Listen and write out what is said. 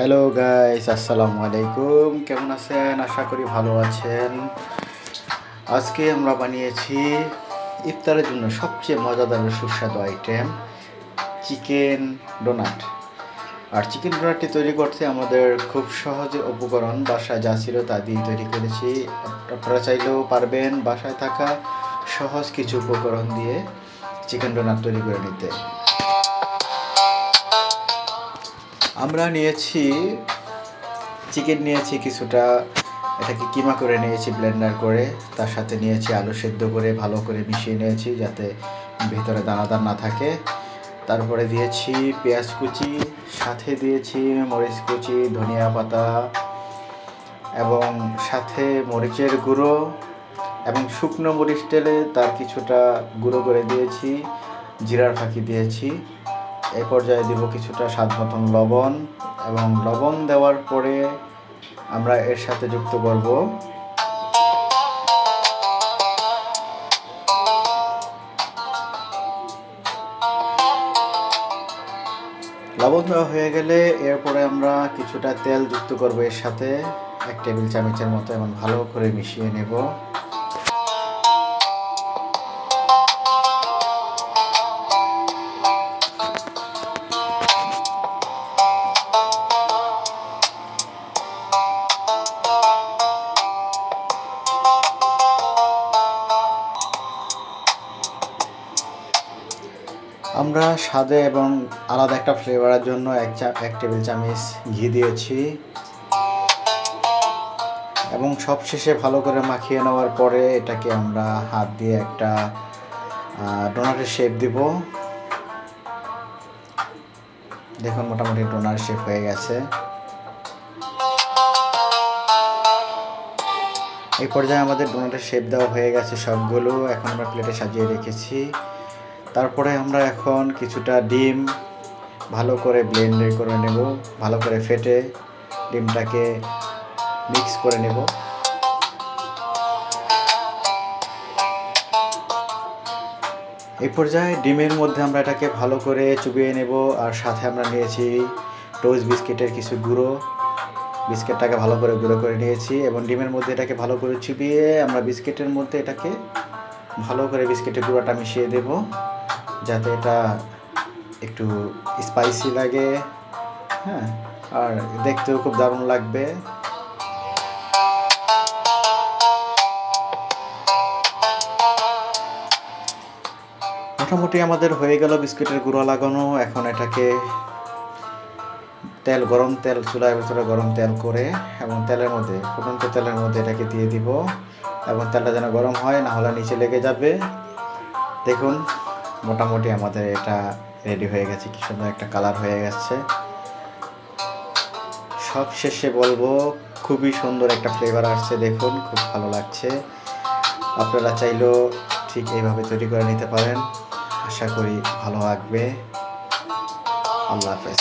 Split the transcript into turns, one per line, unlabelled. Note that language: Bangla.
হ্যালো গাইস, আসসালামু আলাইকুম। কেমন আছেন? আশা করি ভালো আছেন। আজকে আমরা বানিয়েছি ইফতারের জন্য সবচেয়ে মজাদার ও সুস্বাদু আইটেম চিকেন ডোনাট। আর চিকেন ডোনাটটি তৈরি করতে আমাদের খুব সহজে উপকরণ বাসায় যা ছিল তা দিয়ে তৈরি করেছি। আপনারা চাইলেও পারবেন বাসায় থাকা সহজ কিছু উপকরণ দিয়ে চিকেন ডোনাট তৈরি করে নিতে। আমরা নিয়েছি চিকেন নিয়েছি কিছুটা, এটাকে কিমা করে নিয়েছি ব্লেন্ডার করে। তার সাথে নিয়েছি আলু সেদ্ধ করে ভালো করে মিশিয়ে নিয়েছি যাতে ভিতরে দানাদার না থাকে। তারপরে দিয়েছি পেঁয়াজ কুচি, সাথে দিয়েছি মরিচ কুচি, ধনিয়া পাতা এবং সাথে মরিচের গুঁড়ো এবং শুকনো মরিচ তেলে তার কিছুটা গুঁড়ো করে দিয়েছি, জিরার ফাঁকি দিয়েছি। এই পর্যায়ে দিব কিছুটা স্বাদ মতন লবণ এবং লবণ দেওয়ার পরে আমরা এর সাথে যুক্ত করব লবণ দেওয়া হয়ে গেলে এরপরে আমরা কিছুটা তেল যুক্ত করব এর সাথে 1 টেবিল চামচের মতো এবং ভালো করে মিশিয়ে নেব। আমরা স্বাদে এবং আলাদা একটা ফ্লেভারের জন্য 1 টেবিল চামচ ঘি দিয়েছি এবং সবশেষে ভালো করে মাখিয়ে নেওয়ার পরে এটাকে আমরা হাত দিয়ে একটা ডোনাটের শেপ দিব। দেখুন মোটামুটি ডোনাট শেপ হয়ে গেছে। এই পর্যায়ে আমাদের ডোনাটের শেপ দেওয়া হয়ে গেছে সবগুলো। এখন আমরা প্লেটে সাজিয়ে রেখেছি। তারপরে আমরা এখন কিছুটা ডিম ভালো করে ব্লেন্ড করে নেব, ভালো করে ফেটে ডিমটাকে মিক্স করে নেব। এই পর্যায়ে ডিমের মধ্যে আমরা এটাকে ভালো করে চুবিয়ে নেব। আর সাথে আমরা নিয়েছি টোস্ট বিস্কিটের কিছু গুঁড়ো, বিস্কিটটাকে ভালো করে গুঁড়ো করে নিয়েছি এবং ডিমের মধ্যে এটাকে ভালো করে চুবিয়ে আমরা বিস্কিটের মধ্যে এটাকে ভালো করে বিস্কিটের গুঁড়োটা মিশিয়ে দেব যাতে এটা একটু স্পাইসি লাগে, হ্যাঁ, আর দেখতেও খুব দারুণ লাগবে। মোটামুটি আমাদের হয়ে গেল বিস্কুটের গুঁড়ো লাগানো। এখন এটাকে গরম তেল চুলার ভিতরে গরম তেল করে এবং তেলের মধ্যে ফুটন্ত তেলের মধ্যে এটাকে দিয়ে দিব এবং তেলটা যেন গরম হয়, না হলে নিচে লেগে যাবে। দেখুন মোটামুটি আমাদের এটা রেডি হয়ে গেছে, কি সুন্দর একটা কালার হয়ে গেছে। সব শেষে বলবো খুবই সুন্দর একটা ফ্লেভার আসছে, দেখুন খুব ভালো লাগছে। আপনারা চাইলেও ঠিক এইভাবে তৈরি করে নিতে পারেন। আশা করি ভালো লাগবে। আল্লাহ হাফেজ।